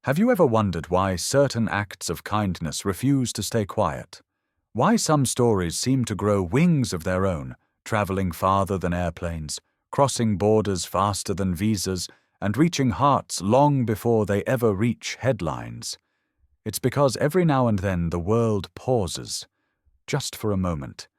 Have you ever wondered why certain acts of kindness refuse to stay quiet? Why some stories seem to grow wings of their own, traveling farther than airplanes, crossing borders faster than visas, and reaching hearts long before they ever reach headlines? It's because every now and then the world pauses, just for a moment,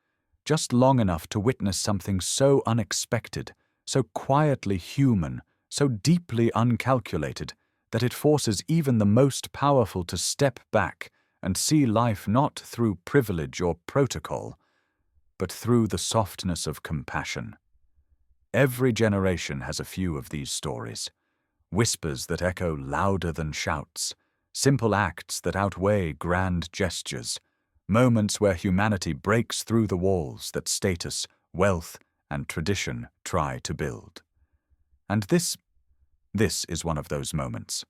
just long enough to witness something so unexpected, so quietly human, so deeply uncalculated, that it forces even the most powerful to step back and see life not through privilege or protocol, but through the softness of compassion. Every generation has a few of these stories, whispers that echo louder than shouts, simple acts that outweigh grand gestures, moments where humanity breaks through the walls that status, wealth, and tradition try to build. And this is one of those moments.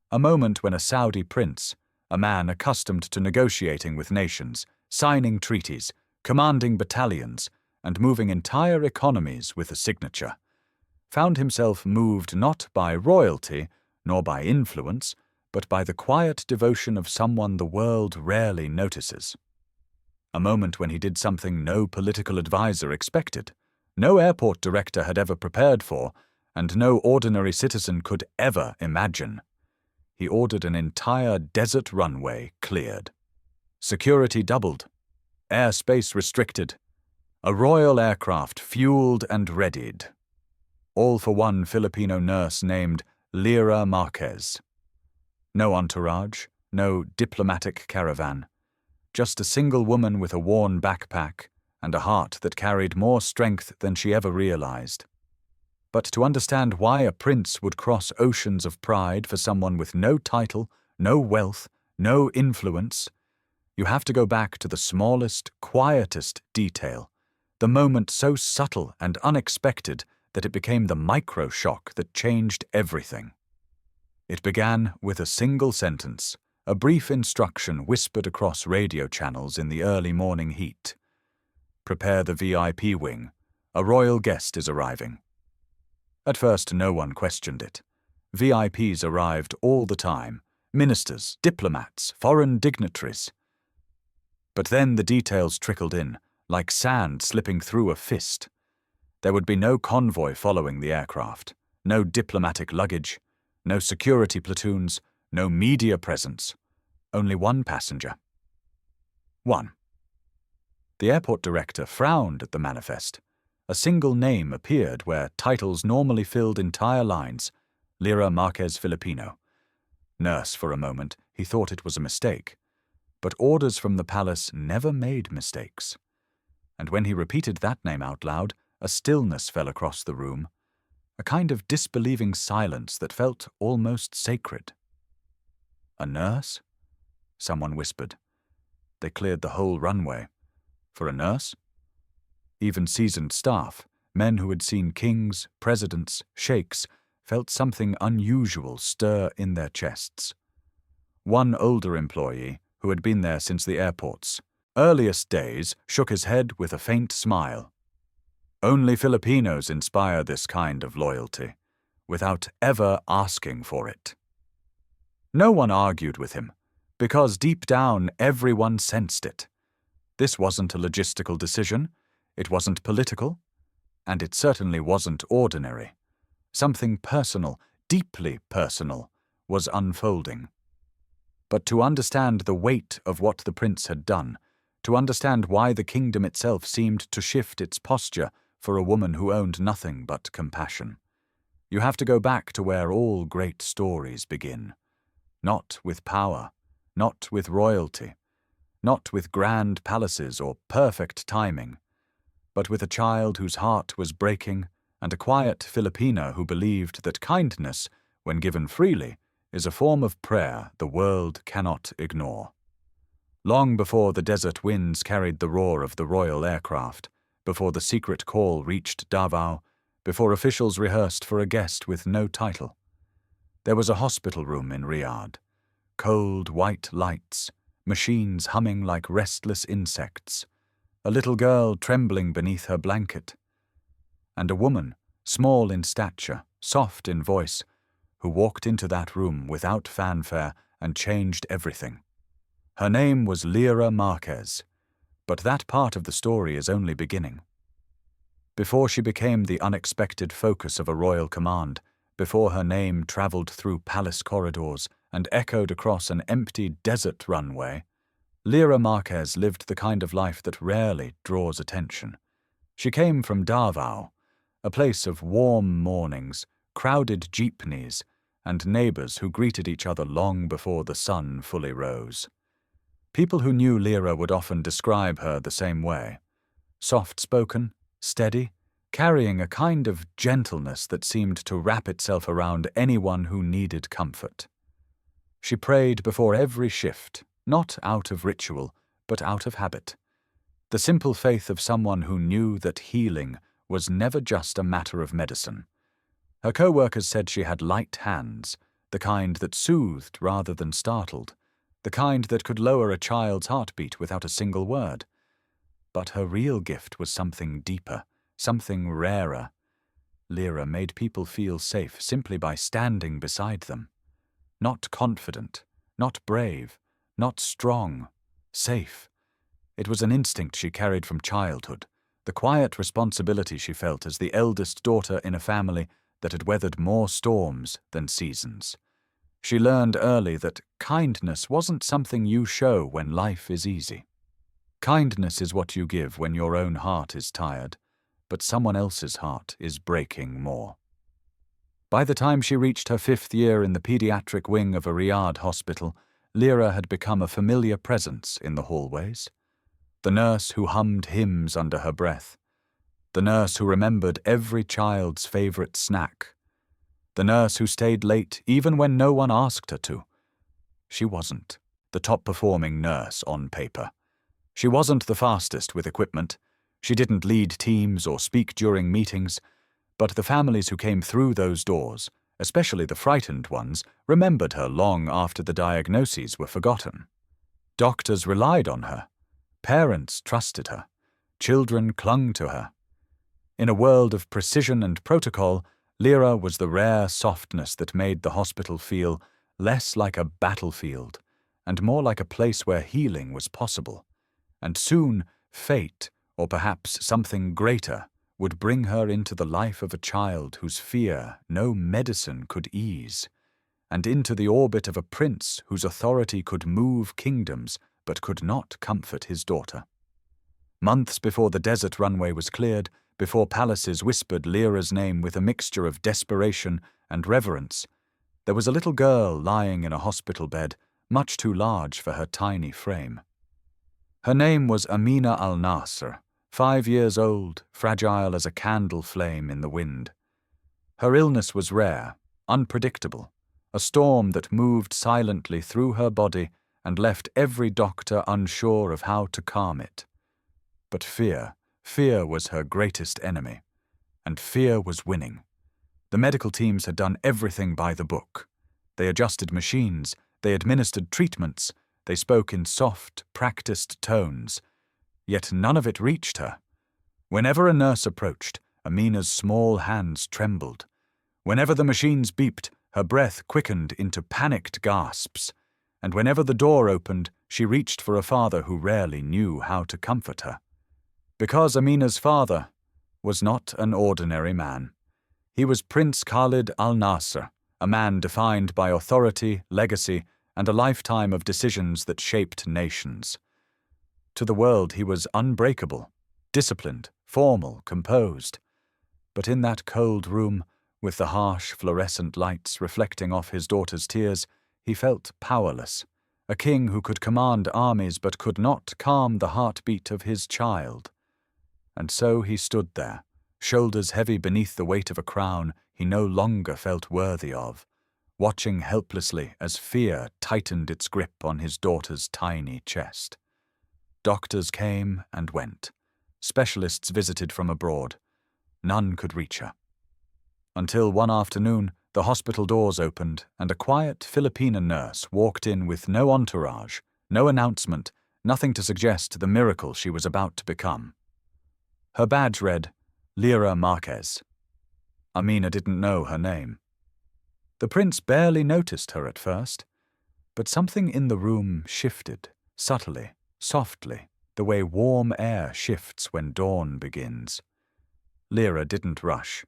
A moment when a Saudi prince, a man accustomed to negotiating with nations, signing treaties, commanding battalions, and moving entire economies with a signature, found himself moved not by royalty nor by influence, but by the quiet devotion of someone the world rarely notices. A moment when he did something no political advisor expected, no airport director had ever prepared for, and no ordinary citizen could ever imagine. He ordered an entire desert runway cleared. Security doubled. Airspace restricted. A royal aircraft fueled and readied. All for one Filipino nurse named Lira Marquez. No entourage, no diplomatic caravan. Just a single woman with a worn backpack and a heart that carried more strength than she ever realized. But to understand why a prince would cross oceans of pride for someone with no title, no wealth, no influence, you have to go back to the smallest, quietest detail, the moment so subtle and unexpected that it became the micro-shock that changed everything. It began with a single sentence, a brief instruction whispered across radio channels in the early morning heat. "Prepare the VIP wing. A royal guest is arriving." At first, no one questioned it. VIPs arrived all the time, ministers, diplomats, foreign dignitaries. But then the details trickled in, like sand slipping through a fist. There would be no convoy following the aircraft, no diplomatic luggage, no security platoons, no media presence, only one passenger. One. The airport director frowned at the manifest. A single name appeared where titles normally filled entire lines: Lira Marquez Filipino. Nurse, for a moment, he thought it was a mistake. But orders from the palace never made mistakes. And when he repeated that name out loud, a stillness fell across the room, a kind of disbelieving silence that felt almost sacred. "A nurse?" someone whispered. They cleared the whole runway. For a nurse? Even seasoned staff, men who had seen kings, presidents, sheikhs, felt something unusual stir in their chests. One older employee, who had been there since the airport's earliest days, shook his head with a faint smile. Only Filipinos inspire this kind of loyalty, without ever asking for it. No one argued with him, because deep down everyone sensed it. This wasn't a logistical decision, it wasn't political, and it certainly wasn't ordinary. Something personal, deeply personal, was unfolding. But to understand the weight of what the prince had done, to understand why the kingdom itself seemed to shift its posture for a woman who owned nothing but compassion, you have to go back to where all great stories begin. Not with power, not with royalty, not with grand palaces or perfect timing, but with a child whose heart was breaking and a quiet Filipina who believed that kindness, when given freely, is a form of prayer the world cannot ignore. Long before the desert winds carried the roar of the royal aircraft, before the secret call reached Davao, before officials rehearsed for a guest with no title, there was a hospital room in Riyadh. Cold white lights, machines humming like restless insects, a little girl trembling beneath her blanket, and a woman, small in stature, soft in voice, who walked into that room without fanfare and changed everything. Her name was Lira Marquez, but that part of the story is only beginning. Before she became the unexpected focus of a royal command, before her name traveled through palace corridors and echoed across an empty desert runway, Lyra Marquez lived the kind of life that rarely draws attention. She came from Davao, a place of warm mornings, crowded jeepneys, and neighbors who greeted each other long before the sun fully rose. People who knew Lyra would often describe her the same way: soft-spoken, steady, carrying a kind of gentleness that seemed to wrap itself around anyone who needed comfort. She prayed before every shift, not out of ritual, but out of habit. The simple faith of someone who knew that healing was never just a matter of medicine. Her co-workers said she had light hands, the kind that soothed rather than startled, the kind that could lower a child's heartbeat without a single word. But her real gift was something deeper, something rarer. Lyra made people feel safe simply by standing beside them. Not confident, not brave, not strong, safe. It was an instinct she carried from childhood, the quiet responsibility she felt as the eldest daughter in a family that had weathered more storms than seasons. She learned early that kindness wasn't something you show when life is easy. Kindness is what you give when your own heart is tired, but someone else's heart is breaking more. By the time she reached her 5th year in the pediatric wing of a Riyadh hospital, Lyra had become a familiar presence in the hallways. The nurse who hummed hymns under her breath. The nurse who remembered every child's favorite snack. The nurse who stayed late even when no one asked her to. She wasn't the top-performing nurse on paper. She wasn't the fastest with equipment. She didn't lead teams or speak during meetings. But the families who came through those doors, especially the frightened ones, remembered her long after the diagnoses were forgotten. Doctors relied on her. Parents trusted her. Children clung to her. In a world of precision and protocol, Lyra was the rare softness that made the hospital feel less like a battlefield and more like a place where healing was possible. And soon, fate, or perhaps something greater, would bring her into the life of a child whose fear no medicine could ease, and into the orbit of a prince whose authority could move kingdoms but could not comfort his daughter. Months before the desert runway was cleared, before palaces whispered Lyra's name with a mixture of desperation and reverence, there was a little girl lying in a hospital bed, much too large for her tiny frame. Her name was Amina al-Nasr, 5 years old, fragile as a candle flame in the wind. Her illness was rare, unpredictable, a storm that moved silently through her body and left every doctor unsure of how to calm it. But fear was her greatest enemy, and fear was winning. The medical teams had done everything by the book. They adjusted machines, they administered treatments, they spoke in soft, practiced tones. Yet none of it reached her. Whenever a nurse approached, Amina's small hands trembled. Whenever the machines beeped, her breath quickened into panicked gasps. And whenever the door opened, she reached for a father who rarely knew how to comfort her. Because Amina's father was not an ordinary man. He was Prince Khalid al-Nasr, a man defined by authority, legacy, and a lifetime of decisions that shaped nations. To the world he was unbreakable, disciplined, formal, composed. But in that cold room, with the harsh fluorescent lights reflecting off his daughter's tears, he felt powerless, a king who could command armies but could not calm the heartbeat of his child. And so he stood there, shoulders heavy beneath the weight of a crown he no longer felt worthy of, watching helplessly as fear tightened its grip on his daughter's tiny chest. Doctors came and went. Specialists visited from abroad. None could reach her. Until one afternoon, the hospital doors opened and a quiet Filipina nurse walked in with no entourage, no announcement, nothing to suggest the miracle she was about to become. Her badge read, Lira Marquez. Amina didn't know her name. The prince barely noticed her at first, but something in the room shifted, subtly, softly, the way warm air shifts when dawn begins. Lyra didn't rush,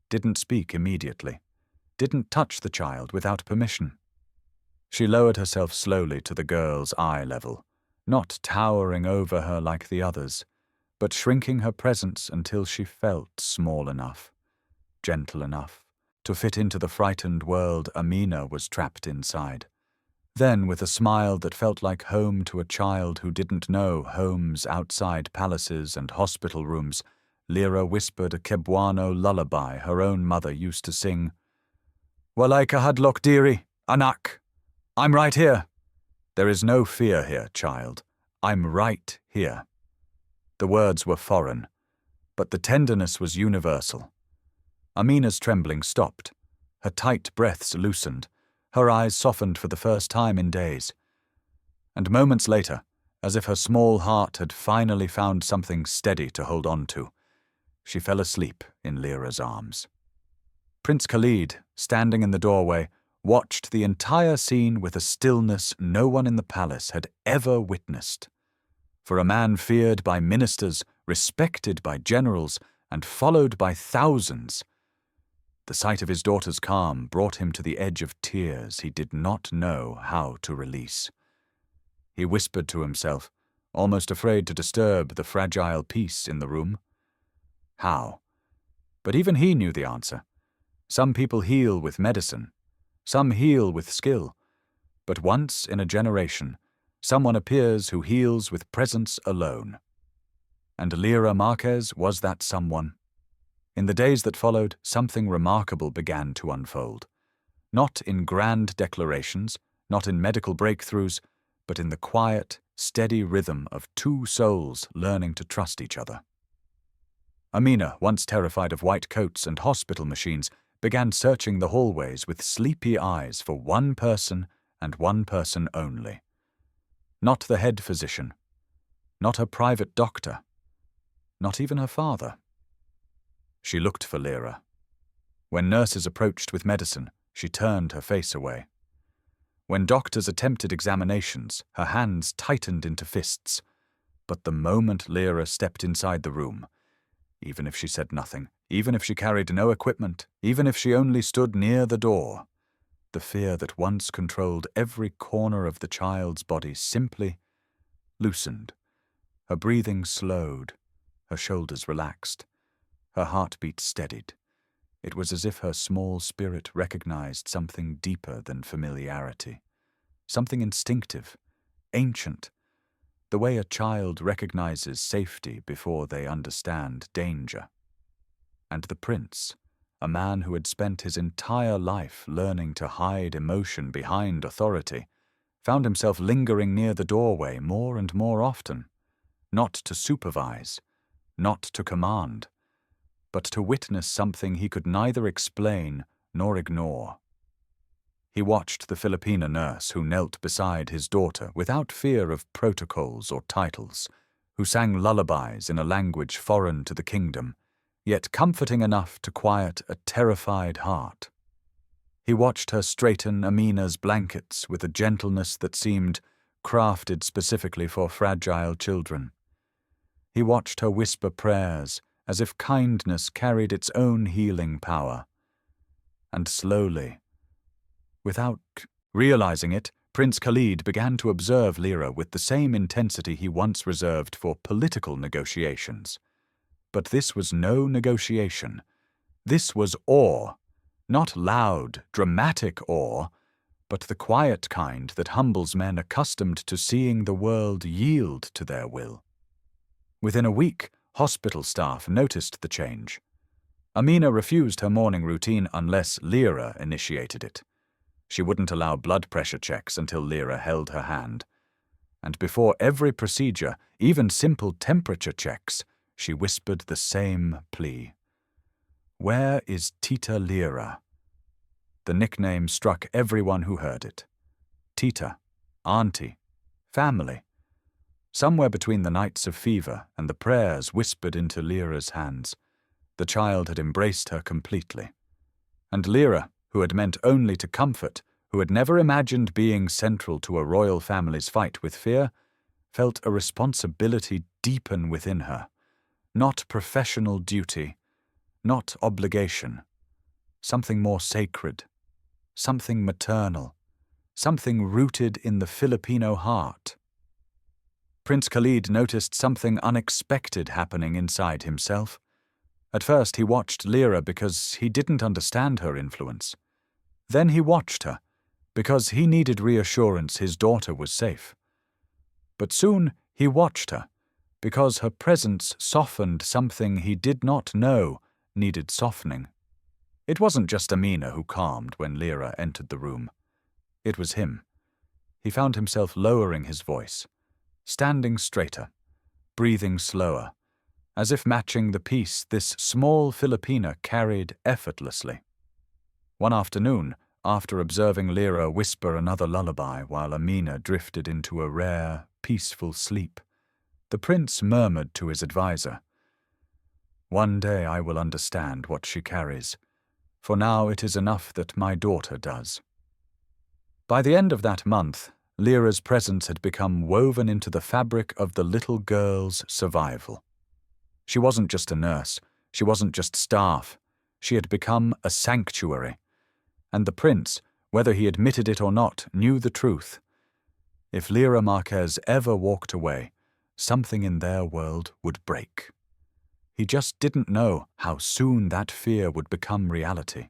didn't speak immediately, didn't touch the child without permission. She lowered herself slowly to the girl's eye level, not towering over her like the others, but shrinking her presence until she felt small enough, gentle enough, to fit into the frightened world Amina was trapped inside. Then, with a smile that felt like home to a child who didn't know homes outside palaces and hospital rooms, Lyra whispered a Cebuano lullaby her own mother used to sing. "Walaika hadlok diri, anak. I'm right here. There is no fear here, child. I'm right here." The words were foreign, but the tenderness was universal. Amina's trembling stopped. Her tight breaths loosened. Her eyes softened for the first time in days. And moments later, as if her small heart had finally found something steady to hold on to, she fell asleep in Lyra's arms. Prince Khalid, standing in the doorway, watched the entire scene with a stillness no one in the palace had ever witnessed. For a man feared by ministers, respected by generals, and followed by thousands, the sight of his daughter's calm brought him to the edge of tears he did not know how to release. He whispered to himself, almost afraid to disturb the fragile peace in the room. How? But even he knew the answer. Some people heal with medicine. Some heal with skill. But once in a generation, someone appears who heals with presence alone. And Lira Marquez was that someone. In the days that followed, something remarkable began to unfold. Not in grand declarations, not in medical breakthroughs, but in the quiet, steady rhythm of two souls learning to trust each other. Amina, once terrified of white coats and hospital machines, began searching the hallways with sleepy eyes for one person and one person only. Not the head physician, not her private doctor, not even her father. She looked for Lyra. When nurses approached with medicine, she turned her face away. When doctors attempted examinations, her hands tightened into fists. But the moment Lyra stepped inside the room, even if she said nothing, even if she carried no equipment, even if she only stood near the door, the fear that once controlled every corner of the child's body simply loosened. Her breathing slowed, her shoulders relaxed. Her heartbeat steadied. It was as if her small spirit recognized something deeper than familiarity, something instinctive, ancient, the way a child recognizes safety before they understand danger. And the prince, a man who had spent his entire life learning to hide emotion behind authority, found himself lingering near the doorway more and more often, not to supervise, not to command, but to witness something he could neither explain nor ignore. He watched the Filipina nurse who knelt beside his daughter without fear of protocols or titles, who sang lullabies in a language foreign to the kingdom, yet comforting enough to quiet a terrified heart. He watched her straighten Amina's blankets with a gentleness that seemed crafted specifically for fragile children. He watched her whisper prayers as if kindness carried its own healing power. And slowly, without realizing it, Prince Khalid began to observe Lyra with the same intensity he once reserved for political negotiations. But this was no negotiation. This was awe, not loud, dramatic awe, but the quiet kind that humbles men accustomed to seeing the world yield to their will. Within a week, hospital staff noticed the change. Amina refused her morning routine unless Lyra initiated it. She wouldn't allow blood pressure checks until Lyra held her hand. And before every procedure, even simple temperature checks, she whispered the same plea. "Where is Tita Lira?" The nickname struck everyone who heard it. Tita, auntie, family. Somewhere between the nights of fever and the prayers whispered into Lyra's hands, the child had embraced her completely. And Lyra, who had meant only to comfort, who had never imagined being central to a royal family's fight with fear, felt a responsibility deepen within her. Not professional duty, not obligation. Something more sacred, something maternal, something rooted in the Filipino heart. Prince Khalid noticed something unexpected happening inside himself. At first he watched Lyra because he didn't understand her influence. Then he watched her because he needed reassurance his daughter was safe. But soon he watched her because her presence softened something he did not know needed softening. It wasn't just Amina who calmed when Lyra entered the room. It was him. He found himself lowering his voice, standing straighter, breathing slower, as if matching the peace this small Filipina carried effortlessly. One afternoon, after observing Lyra whisper another lullaby while Amina drifted into a rare, peaceful sleep, the prince murmured to his advisor, "One day I will understand what she carries. For now it is enough that my daughter does." By the end of that month, Lyra's presence had become woven into the fabric of the little girl's survival. She wasn't just a nurse, she wasn't just staff, she had become a sanctuary. And the prince, whether he admitted it or not, knew the truth. If Lyra Marquez ever walked away, something in their world would break. He just didn't know how soon that fear would become reality,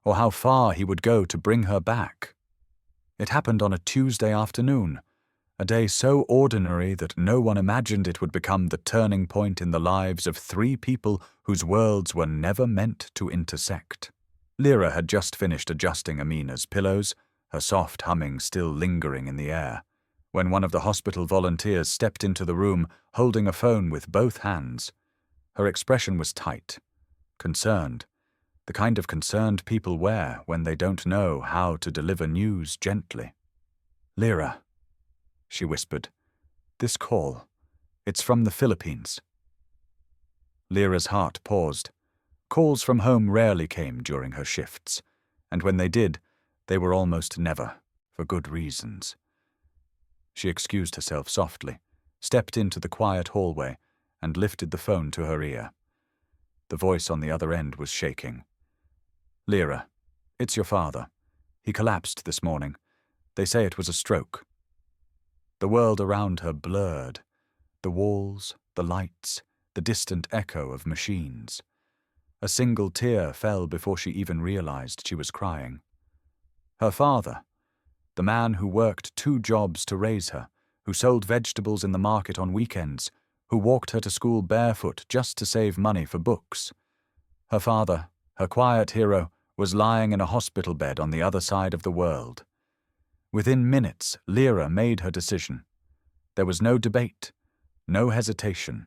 or how far he would go to bring her back. It happened on a Tuesday afternoon, a day so ordinary that no one imagined it would become the turning point in the lives of three people whose worlds were never meant to intersect. Lyra had just finished adjusting Amina's pillows, her soft humming still lingering in the air, when one of the hospital volunteers stepped into the room holding a phone with both hands. Her expression was tight, concerned, the kind of concerned people wear when they don't know how to deliver news gently. "Lyra," she whispered, "this call, it's from the Philippines." Lyra's heart paused. Calls from home rarely came during her shifts, and when they did, they were almost never, for good reasons. She excused herself softly, stepped into the quiet hallway, and lifted the phone to her ear. The voice on the other end was shaking. "Lyra, it's your father. He collapsed this morning. They say it was a stroke." The world around her blurred. The walls, the lights, the distant echo of machines. A single tear fell before she even realized she was crying. Her father, the man who worked 2 jobs to raise her, who sold vegetables in the market on weekends, who walked her to school barefoot just to save money for books. Her father, her quiet hero, was lying in a hospital bed on the other side of the world. Within minutes, Lyra made her decision. There was no debate, no hesitation.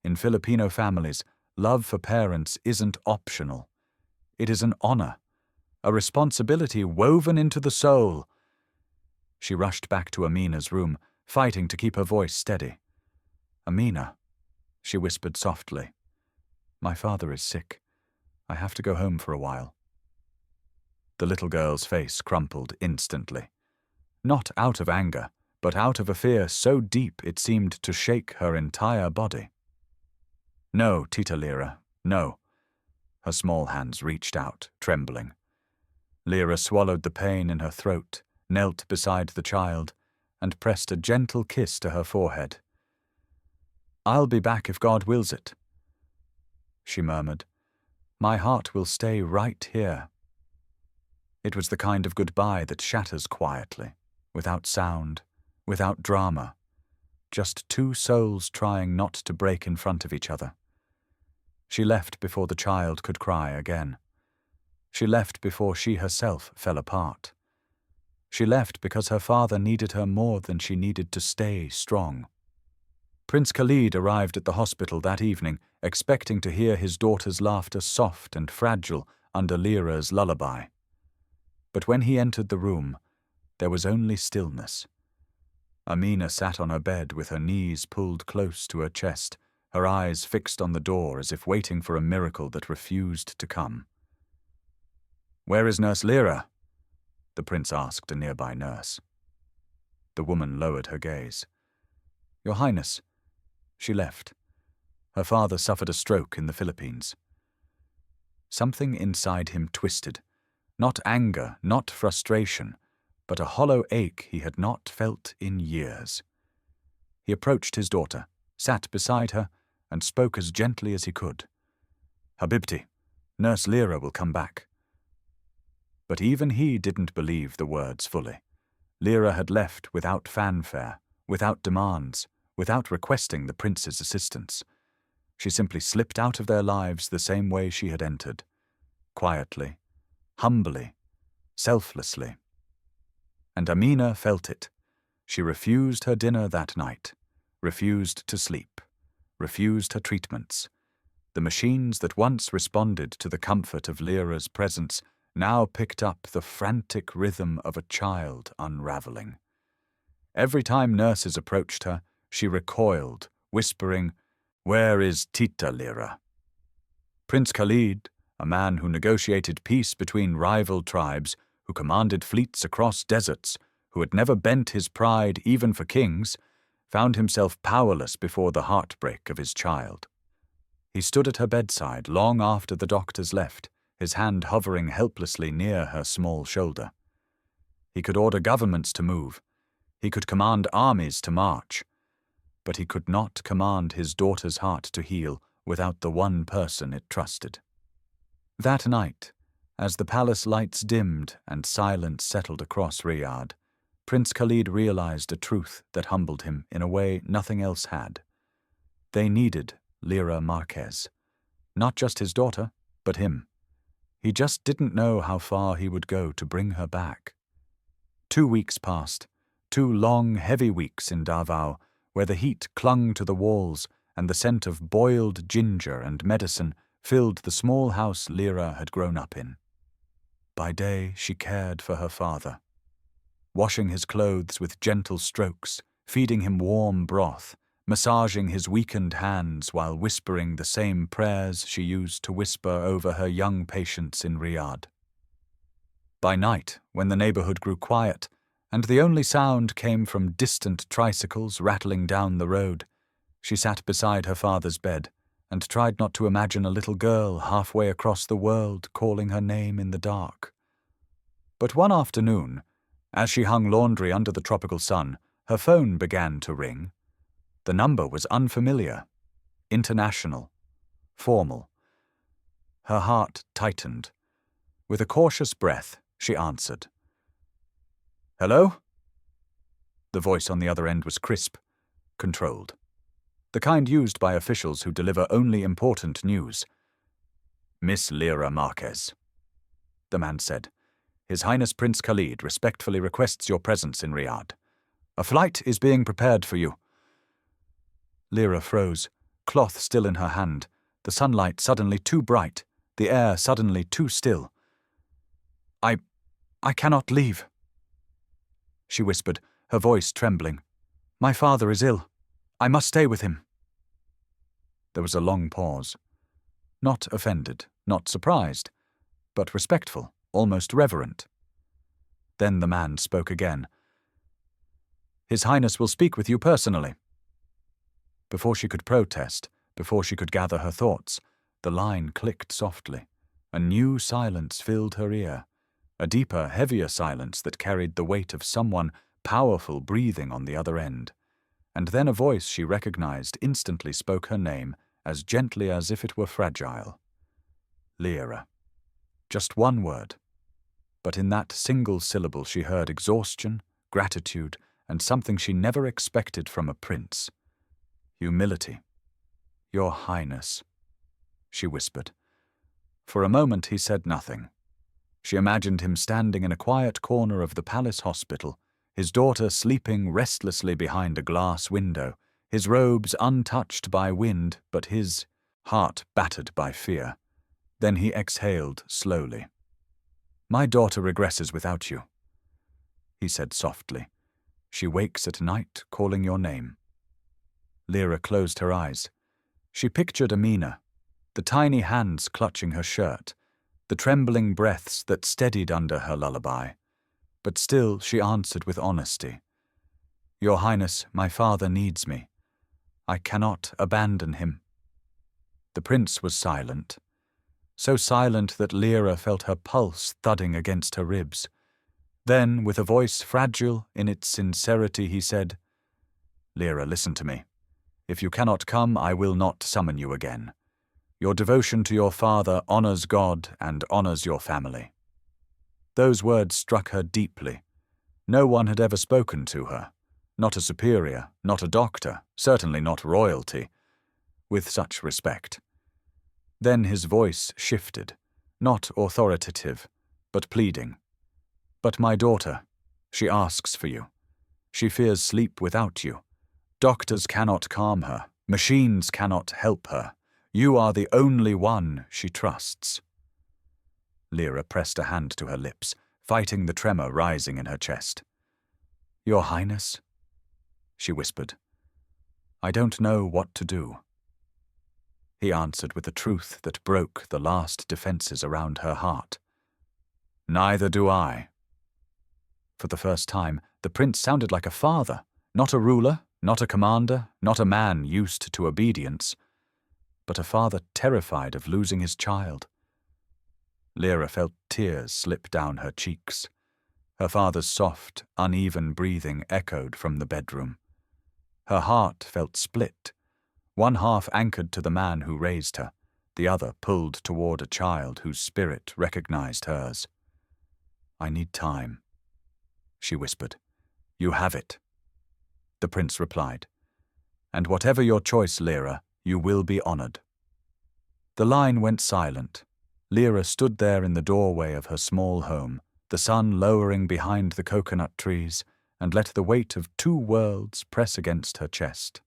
In Filipino families, love for parents isn't optional. It is an honor, a responsibility woven into the soul. She rushed back to Amina's room, fighting to keep her voice steady. "Amina," she whispered softly, "my father is sick. I have to go home for a while." The little girl's face crumpled instantly. Not out of anger, but out of a fear so deep it seemed to shake her entire body. "No, Tita Lira, no." Her small hands reached out, trembling. Lyra swallowed the pain in her throat, knelt beside the child, and pressed a gentle kiss to her forehead. "I'll be back if God wills it," she murmured. "My heart will stay right here." It was the kind of goodbye that shatters quietly, without sound, without drama, just 2 souls trying not to break in front of each other. She left before the child could cry again. She left before she herself fell apart. She left because her father needed her more than she needed to stay strong. Prince Khalid arrived at the hospital that evening, expecting to hear his daughter's laughter soft and fragile under Lyra's lullaby. But when he entered the room, there was only stillness. Amina sat on her bed with her knees pulled close to her chest, her eyes fixed on the door as if waiting for a miracle that refused to come. "Where is Nurse Lira?" the prince asked a nearby nurse. The woman lowered her gaze. "Your Highness, she left. Her father suffered a stroke in the Philippines." Something inside him twisted. Not anger, not frustration, but a hollow ache he had not felt in years. He approached his daughter, sat beside her, and spoke as gently as he could. "Habibti, Nurse Lira will come back." But even he didn't believe the words fully. Lyra had left without fanfare, without demands, without requesting the prince's assistance. She simply slipped out of their lives the same way she had entered, quietly, humbly, selflessly. And Amina felt it. She refused her dinner that night, refused to sleep, refused her treatments. The machines that once responded to the comfort of Lyra's presence now picked up the frantic rhythm of a child unraveling. Every time nurses approached her, she recoiled, whispering, "Where is Tita Lira?" Prince Khalid, a man who negotiated peace between rival tribes, who commanded fleets across deserts, who had never bent his pride even for kings, found himself powerless before the heartbreak of his child. He stood at her bedside long after the doctors left, his hand hovering helplessly near her small shoulder. He could order governments to move. He could command armies to march. But he could not command his daughter's heart to heal without the one person it trusted. That night, as the palace lights dimmed and silence settled across Riyadh, Prince Khalid realized a truth that humbled him in a way nothing else had. They needed Lira Marquez. Not just his daughter, but him. He just didn't know how far he would go to bring her back. 2 weeks passed, 2 long, heavy weeks in Davao, where the heat clung to the walls and the scent of boiled ginger and medicine filled the small house Lyra had grown up in. By day, she cared for her father, washing his clothes with gentle strokes, feeding him warm broth, massaging his weakened hands while whispering the same prayers she used to whisper over her young patients in Riyadh. By night, when the neighborhood grew quiet, and the only sound came from distant tricycles rattling down the road, she sat beside her father's bed and tried not to imagine a little girl halfway across the world calling her name in the dark. But one afternoon, as she hung laundry under the tropical sun, her phone began to ring. The number was unfamiliar, international, formal. Her heart tightened. With a cautious breath, she answered. "Hello?" The voice on the other end was crisp, controlled. The kind used by officials who deliver only important news. "Miss Lyra Marquez," the man said. "His Highness Prince Khalid respectfully requests your presence in Riyadh. A flight is being prepared for you." Lyra froze, cloth still in her hand, the sunlight suddenly too bright, the air suddenly too still. I cannot leave," she whispered, her voice trembling. "My father is ill. I must stay with him." There was a long pause. Not offended, not surprised, but respectful, almost reverent. Then the man spoke again. "His Highness will speak with you personally." Before she could protest, before she could gather her thoughts, the line clicked softly. A new silence filled her ear, a deeper, heavier silence that carried the weight of someone powerful breathing on the other end. And then a voice she recognized instantly spoke her name as gently as if it were fragile. Lyra. Just one word. But in that single syllable she heard exhaustion, gratitude, and something she never expected from a prince. Humility. "Your Highness," she whispered. For a moment he said nothing. She imagined him standing in a quiet corner of the palace hospital, his daughter sleeping restlessly behind a glass window, his robes untouched by wind, but his heart battered by fear. Then he exhaled slowly. "My daughter regresses without you," he said softly. "She wakes at night calling your name." Lyra closed her eyes. She pictured Amina, the tiny hands clutching her shirt, the trembling breaths that steadied under her lullaby. But still she answered with honesty. "Your Highness, my father needs me. I cannot abandon him." The prince was silent, so silent that Lyra felt her pulse thudding against her ribs. Then, with a voice fragile in its sincerity, he said, "Lyra, listen to me. If you cannot come, I will not summon you again. Your devotion to your father honors God and honors your family." Those words struck her deeply. No one had ever spoken to her, not a superior, not a doctor, certainly not royalty, with such respect. Then his voice shifted, not authoritative, but pleading. "But my daughter, she asks for you. She fears sleep without you. Doctors cannot calm her. Machines cannot help her. You are the only one she trusts." Lyra pressed a hand to her lips, fighting the tremor rising in her chest. "Your Highness," she whispered, "I don't know what to do." He answered with a truth that broke the last defenses around her heart. "Neither do I." For the first time, the prince sounded like a father, not a ruler, not a commander, not a man used to obedience, but a father terrified of losing his child. Lyra felt tears slip down her cheeks. Her father's soft, uneven breathing echoed from the bedroom. Her heart felt split, one half anchored to the man who raised her, the other pulled toward a child whose spirit recognized hers. "I need time," she whispered. "You have it," the prince replied. "And whatever your choice, Lyra, you will be honored." The line went silent. Lyra stood there in the doorway of her small home, the sun lowering behind the coconut trees, and let the weight of two worlds press against her chest.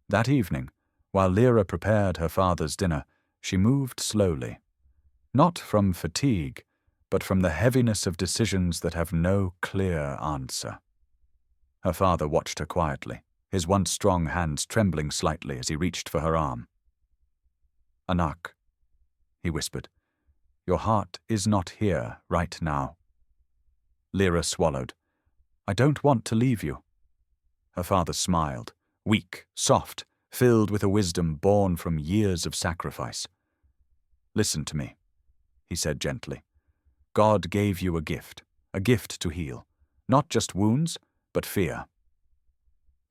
That evening, while Lyra prepared her father's dinner, she moved slowly. Not from fatigue, but from the heaviness of decisions that have no clear answer. Her father watched her quietly, his once strong hands trembling slightly as he reached for her arm. "Anak," he whispered, "your heart is not here right now." Lyra swallowed. "I don't want to leave you." Her father smiled, weak, soft, filled with a wisdom born from years of sacrifice. "Listen to me," he said gently. "God gave you a gift to heal, not just wounds, but fear."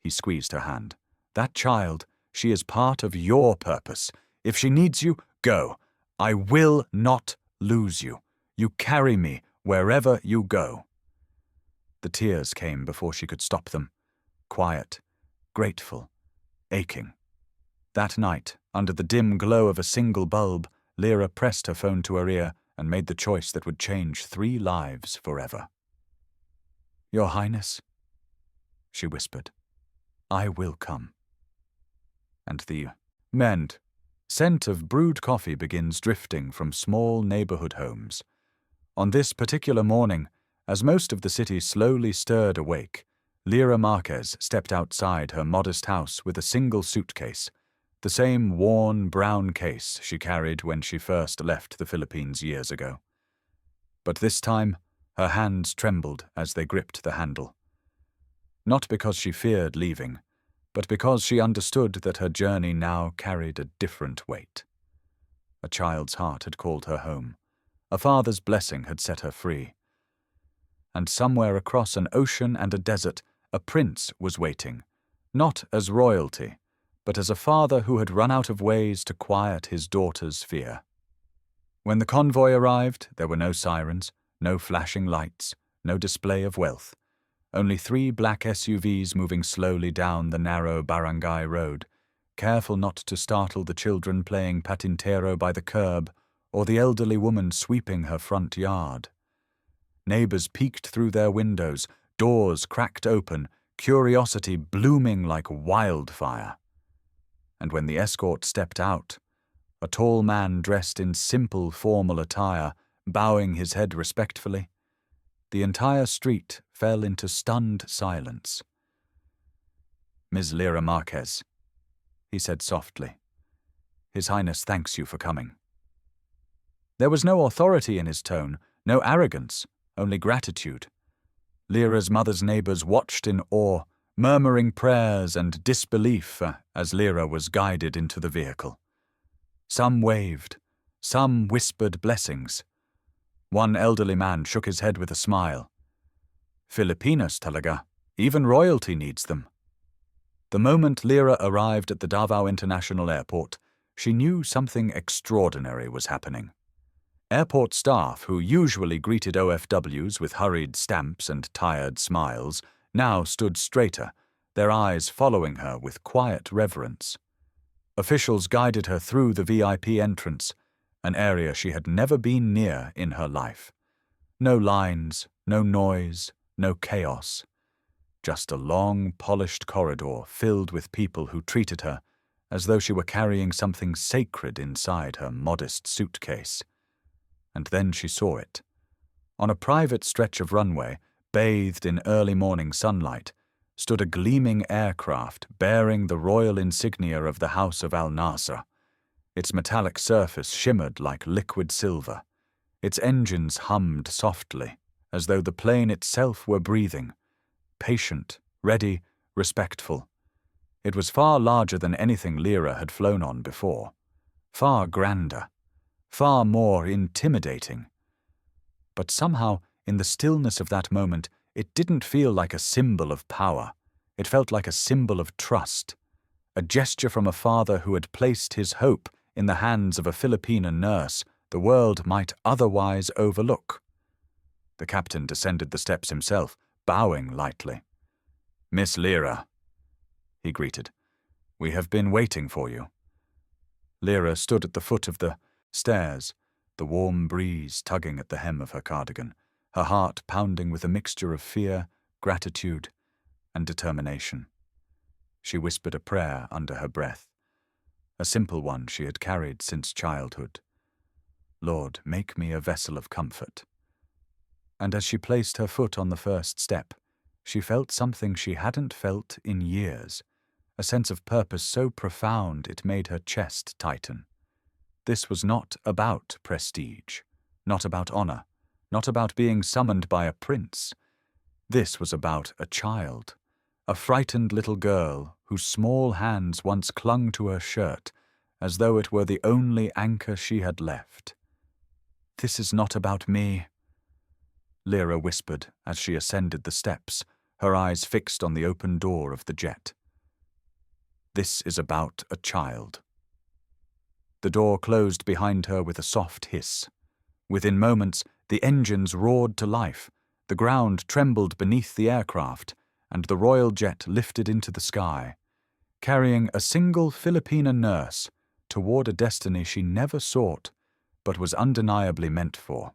He squeezed her hand. "That child, she is part of your purpose. If she needs you, go. I will not lose you. You carry me wherever you go." The tears came before she could stop them, quiet, grateful, aching. That night, under the dim glow of a single bulb, Lyra pressed her phone to her ear and made the choice that would change 3 lives forever. "Your Highness," she whispered, "I will come." And the scent of brewed coffee begins drifting from small neighborhood homes. On this particular morning, as most of the city slowly stirred awake, Lira Marquez stepped outside her modest house with a single suitcase, the same worn brown case she carried when she first left the Philippines years ago. But this time, her hands trembled as they gripped the handle. Not because she feared leaving, but because she understood that her journey now carried a different weight. A child's heart had called her home. A father's blessing had set her free. And somewhere across an ocean and a desert, a prince was waiting, not as royalty, but as a father who had run out of ways to quiet his daughter's fear. When the convoy arrived, there were no sirens, no flashing lights, no display of wealth. Only 3 black SUVs moving slowly down the narrow barangay road, careful not to startle the children playing patintero by the curb or the elderly woman sweeping her front yard. Neighbors peeked through their windows, doors cracked open, curiosity blooming like wildfire. And when the escort stepped out, a tall man dressed in simple formal attire, bowing his head respectfully, the entire street fell into stunned silence. "Ms. Lira Marquez," he said softly. "His Highness thanks you for coming." There was no authority in his tone, no arrogance, only gratitude. Lyra's mother's neighbors watched in awe, murmuring prayers and disbelief as Lyra was guided into the vehicle. Some waved, some whispered blessings. One elderly man shook his head with a smile. Filipinas talaga, even royalty needs them. The moment Lyra arrived at the Davao International Airport, she knew something extraordinary was happening. Airport staff, who usually greeted OFWs with hurried stamps and tired smiles, now stood straighter, their eyes following her with quiet reverence. Officials guided her through the VIP entrance, an area she had never been near in her life. No lines, no noise, no chaos. Just a long, polished corridor filled with people who treated her as though she were carrying something sacred inside her modest suitcase. And then she saw it. On a private stretch of runway, bathed in early morning sunlight, stood a gleaming aircraft bearing the royal insignia of the House of Al Nasser. Its metallic surface shimmered like liquid silver. Its engines hummed softly, as though the plane itself were breathing. Patient, ready, respectful. It was far larger than anything Lyra had flown on before. Far grander. Far more intimidating. But somehow, in the stillness of that moment, it didn't feel like a symbol of power. It felt like a symbol of trust, a gesture from a father who had placed his hope in the hands of a Filipina nurse the world might otherwise overlook. The captain descended the steps himself, bowing lightly. "Miss Lyra," he greeted, "we have been waiting for you." Lyra stood at the foot of the stairs, the warm breeze tugging at the hem of her cardigan, her heart pounding with a mixture of fear, gratitude, and determination. She whispered a prayer under her breath, a simple one she had carried since childhood. "Lord, make me a vessel of comfort." And as she placed her foot on the first step, she felt something she hadn't felt in years, a sense of purpose so profound it made her chest tighten. This was not about prestige, not about honor, not about being summoned by a prince. This was about a child, a frightened little girl whose small hands once clung to her shirt as though it were the only anchor she had left. "This is not about me," Lyra whispered as she ascended the steps, her eyes fixed on the open door of the jet. "This is about a child." The door closed behind her with a soft hiss. Within moments, the engines roared to life, the ground trembled beneath the aircraft, and the royal jet lifted into the sky, carrying a single Filipina nurse toward a destiny she never sought, but was undeniably meant for.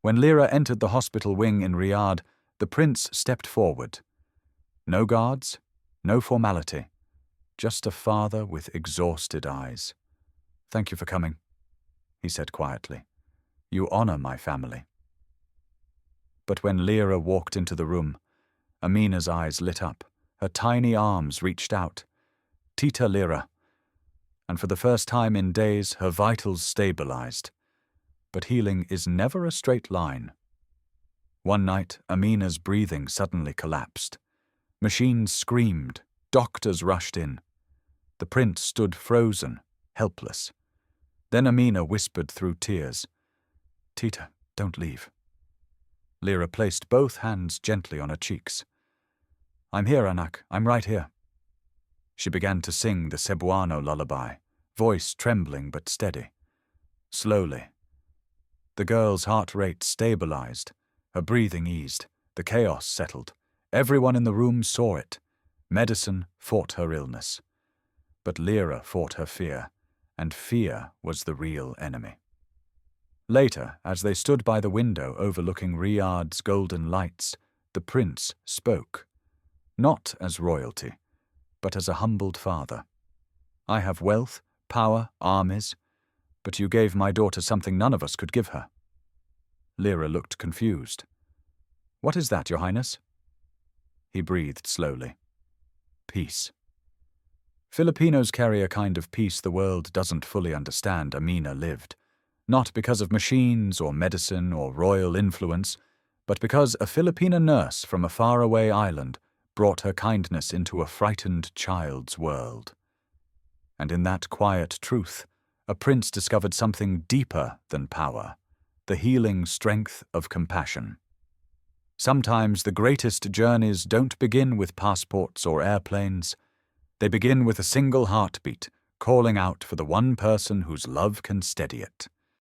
When Lyra entered the hospital wing in Riyadh, the prince stepped forward. No guards, no formality, just a father with exhausted eyes. "Thank you for coming," he said quietly. "You honor my family." But when Lyra walked into the room, Amina's eyes lit up, her tiny arms reached out. "Tita Lira," and for the first time in days her vitals stabilized. But healing is never a straight line. One night, Amina's breathing suddenly collapsed. Machines screamed, doctors rushed in. The prince stood frozen, helpless. Then Amina whispered through tears, "Tita, don't leave." Lyra placed both hands gently on her cheeks. "I'm here, Anak, I'm right here." She began to sing the Cebuano lullaby, voice trembling but steady. Slowly. The girl's heart rate stabilized, her breathing eased, the chaos settled. Everyone in the room saw it. Medicine fought her illness. But Lyra fought her fear, and fear was the real enemy. Later, as they stood by the window overlooking Riyadh's golden lights, the prince spoke, not as royalty, but as a humbled father. "I have wealth, power, armies, but you gave my daughter something none of us could give her." Lyra looked confused. "What is that, Your Highness?" He breathed slowly. "Peace." Filipinos carry a kind of peace the world doesn't fully understand. Amina lived. not because of machines or medicine or royal influence, but because a Filipina nurse from a faraway island brought her kindness into a frightened child's world. And in that quiet truth, a prince discovered something deeper than power, the healing strength of compassion. Sometimes the greatest journeys don't begin with passports or airplanes. They begin with a single heartbeat, calling out for the one person whose love can steady it.